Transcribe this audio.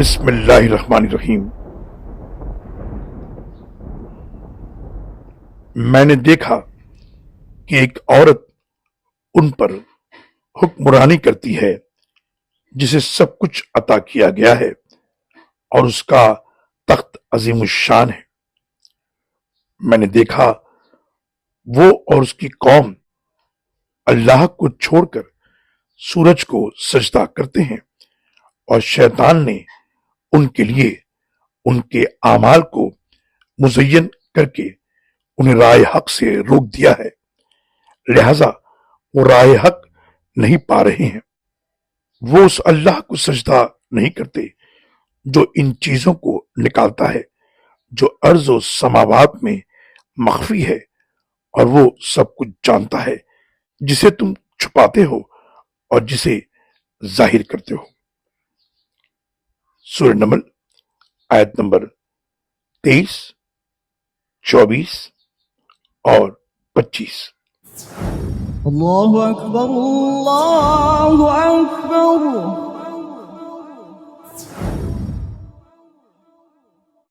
بسم اللہ الرحمن الرحیم۔ میں نے دیکھا کہ ایک عورت ان پر حکمرانی کرتی ہے جسے سب کچھ عطا کیا گیا ہے اور اس کا تخت عظیم الشان ہے۔ میں نے دیکھا وہ اور اس کی قوم اللہ کو چھوڑ کر سورج کو سجدہ کرتے ہیں، اور شیطان نے ان کے لیے ان کے اعمال کو مزین کر کے انہیں راہ حق سے روک دیا ہے، لہذا وہ راہ حق نہیں پا رہے ہیں۔ وہ اس اللہ کو سجدہ نہیں کرتے جو ان چیزوں کو نکالتا ہے جو ارض و سماوات میں مخفی ہے، اور وہ سب کچھ جانتا ہے جسے تم چھپاتے ہو اور جسے ظاہر کرتے ہو۔ سورہ نمل آیت نمبر 23، 24 اور 25۔ اللہ اکبر اللہ